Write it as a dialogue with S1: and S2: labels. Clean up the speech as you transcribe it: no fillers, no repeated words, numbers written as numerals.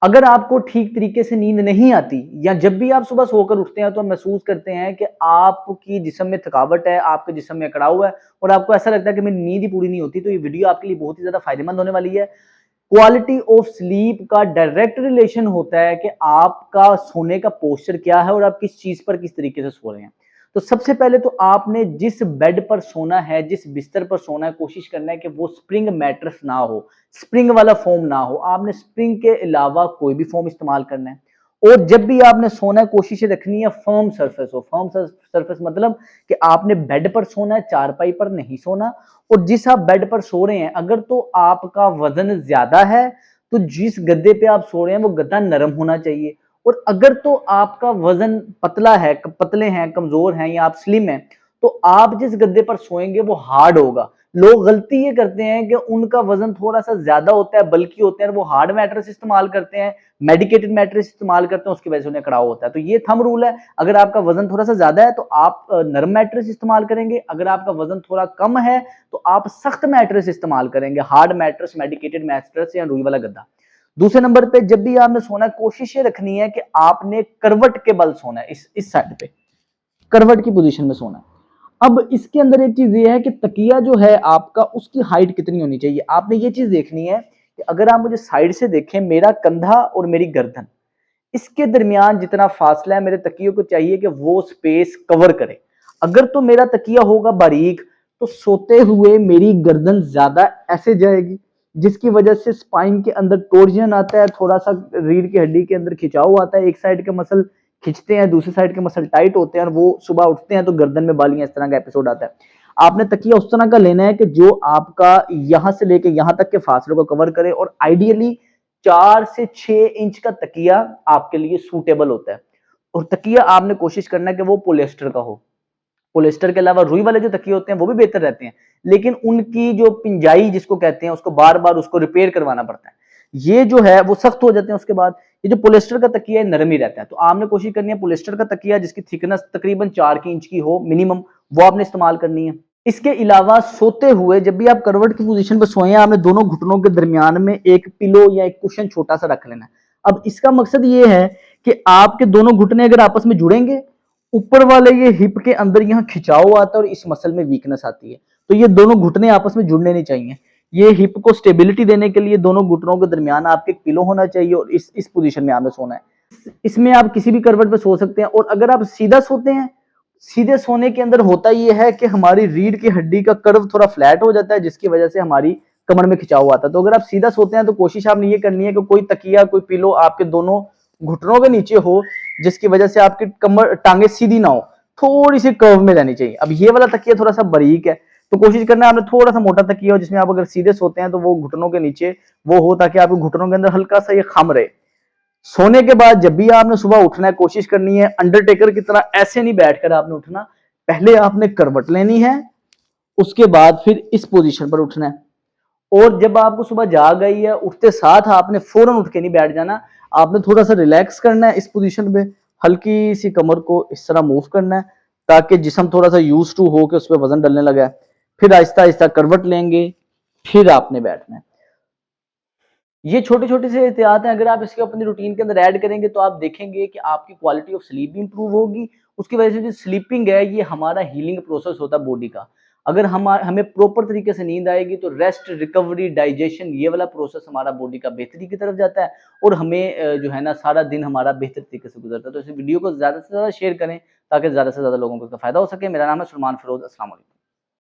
S1: अगर आपको ठीक तरीके से नींद नहीं आती या जब भी आप सुबह सोकर उठते हैं तो महसूस करते हैं कि आपकी जिस्म में थकावट है, आपके जिस्म में अकड़ाव है और आपको ऐसा लगता है कि मेरी नींद ही पूरी नहीं होती, तो ये वीडियो आपके लिए बहुत ही ज्यादा फायदेमंद होने वाली है। क्वालिटी ऑफ स्लीप का डायरेक्ट रिलेशन होता है कि आपका सोने का पोस्चर क्या है और आप किस चीज पर किस तरीके से सो रहे हैं। तो सबसे पहले तो आपने जिस बेड पर सोना है, जिस बिस्तर पर सोना है, कोशिश करना है कि वो स्प्रिंग मैट्रेस ना हो, स्प्रिंग वाला फोम ना हो। आपने स्प्रिंग के अलावा कोई भी फोम इस्तेमाल करना है। और जब भी आपने सोना है, कोशिश रखनी है फर्म सरफेस हो। फर्म सरफेस मतलब कि आपने बेड पर सोना है, चारपाई पर नहीं सोना। और जिस आप बेड पर सो रहे हैं, अगर तो आपका वजन ज्यादा है तो जिस गद्दे पे आप सो रहे हैं वो गद्दा नरम होना चाहिए। और अगर तो आपका वजन पतला है, पतले हैं, कमजोर हैं या आप स्लिम हैं, तो आप जिस गद्दे पर सोएंगे वो हार्ड होगा। लोग गलती ये करते हैं कि उनका वजन थोड़ा सा ज्यादा होता है, बल्कि होते हैं, वो हार्ड मैट्रेस इस्तेमाल करते हैं, मेडिकेटेड मैट्रेस इस्तेमाल करते हैं, उसकी वजह से उन्हें कड़ाव होता है। तो ये थंब रूल है, अगर आपका वजन थोड़ा सा ज्यादा है तो आप नरम मैट्रेस इस्तेमाल करेंगे, अगर आपका वजन थोड़ा कम है तो आप सख्त मैट्रेस इस्तेमाल करेंगे, हार्ड मैट्रेस, मेडिकेटेड मैट्रेस या रुई वाला गद्दा। दूसरे नंबर पे जब भी आपने सोना है, कोशिश ये रखनी है कि आपने करवट के बल सोना है, इस साइड पे करवट की पोजीशन में सोना है। अब इसके अंदर एक चीज ये है कि तकिया जो है आपका, उसकी हाइट कितनी होनी चाहिए। आपने ये चीज देखनी है कि अगर आप मुझे साइड से देखें, मेरा कंधा और मेरी गर्दन, इसके दरमियान जितना फासला है, मेरे तकियों को चाहिए कि वो स्पेस कवर करे। अगर तो मेरा तकिया होगा बारीक, तो सोते हुए मेरी गर्दन ज्यादा ऐसे जाएगी, जिसकी वजह से स्पाइन के अंदर टोर्जन आता है, थोड़ा सा रीढ़ की हड्डी के अंदर खिंचाव आता है, एक साइड के मसल खिंचते हैं, दूसरी साइड के मसल टाइट होते हैं, और वो सुबह उठते हैं तो गर्दन में बालियां, इस तरह का एपिसोड आता है। आपने तकिया उस तरह का लेना है कि जो आपका यहां से लेके यहां तक के फासले को कवर करे, और आइडियली 4 से 6 इंच का तकिया आपके लिए सूटेबल होता है। और तकिया आपने कोशिश करना है कि वो पोलिएस्टर का हो। पोलिएस्टर के अलावा रुई वाले जो तकिए होते हैं वो भी बेहतर रहते हैं, लेकिन उनकी जो पिंजाई जिसको कहते हैं, उसको बार बार उसको रिपेयर करवाना पड़ता है। ये जो है वो सख्त हो जाते हैं उसके बाद। ये जो पोलिएस्टर का तकिया है नरम ही रहता है, तो आपने कोशिश करनी है पोलिएस्टर का तकिया जिसकी थिकनेस तकरीबन 4 इंच की हो मिनिमम, वो आपने इस्तेमाल करनी है। इसके अलावा सोते हुए जब भी आप करवट की पोजीशन पर सोए, आपने दोनों घुटनों के दरमियान में एक पिलो या एक कुशन छोटा सा रख लेना है। अब इसका मकसद ये है कि आपके दोनों घुटने अगर आपस में जुड़ेंगे, ऊपर वाले ये हिप के अंदर यहाँ खिंचाव आता है और इस मसल में वीकनेस आती है, तो ये दोनों घुटने आपस में जुड़ने नहीं चाहिए। ये हिप को स्टेबिलिटी देने के लिए दोनों घुटनों के दरमियान आपके एक पिलो होना चाहिए, और इस पोजीशन में आपने सोना है। इसमें आप किसी भी करवट पे सो सकते हैं। और अगर आप सीधा सोते हैं, सीधे सोने के अंदर होता यह है कि हमारी रीढ़ की हड्डी का कर्व थोड़ा फ्लैट हो जाता है, जिसकी वजह से हमारी कमर में खिंचाव आता है। तो अगर आप सीधा सोते हैं तो कोशिश आपने ये करनी है कि कोई तकिया, कोई पिलो आपके दोनों घुटनों के नीचे हो, जिसकी वजह से आपकी कमर, टांगे सीधी ना हो, थोड़ी सी कर्व में रहनी चाहिए। अब ये वाला तकिया थोड़ा सा बारीक है, तो कोशिश करना है आपने थोड़ा सा मोटा तकिया हो, जिसमें आप अगर सीधे सोते हैं तो वो घुटनों के नीचे वो हो, ताकि आपके घुटनों के अंदर हल्का सा ये खम रहे। सोने के बाद जब भी आपने सुबह उठना है, कोशिश करनी है अंडरटेकर की तरह ऐसे नहीं बैठकर आपने उठना, पहले आपने करवट लेनी है, उसके बाद फिर इस पोजीशन पर उठना है। और जब आपको सुबह जाग आई है, उठते साथ आपने फौरन उठ के नहीं बैठ जाना, आपने थोड़ा सा रिलैक्स करना है इस पोजीशन पे, हल्की सी कमर को इस तरह मूव करना है, ताकि जिस्म थोड़ा सा यूज टू हो के उस पर वजन डलने लगा है। फिर आहिस्ता आहिस्ता करवट लेंगे, फिर आपने बैठना है। ये छोटे छोटे से एहतियात हैं, अगर आप इसके अपनी रूटीन के अंदर ऐड करेंगे तो आप देखेंगे कि आपकी क्वालिटी ऑफ स्लीप भी इंप्रूव होगी। उसकी वजह से जो स्लीपिंग है, ये हमारा हीलिंग प्रोसेस होता है बॉडी का। अगर हमें प्रॉपर तरीके से नींद आएगी तो रेस्ट, रिकवरी, डाइजेशन, ये वाला प्रोसेस हमारा बॉडी का बेहतरी की तरफ जाता है, और हमें जो है ना सारा दिन हमारा बेहतर तरीके से गुजरता है। तो इस वीडियो को ज्यादा से ज्यादा शेयर करें ताकि ज्यादा से ज्यादा लोगों को इसका फायदा हो सके। मेरा नाम है सलमान फिरोज। अस्सलाम वालेकुम।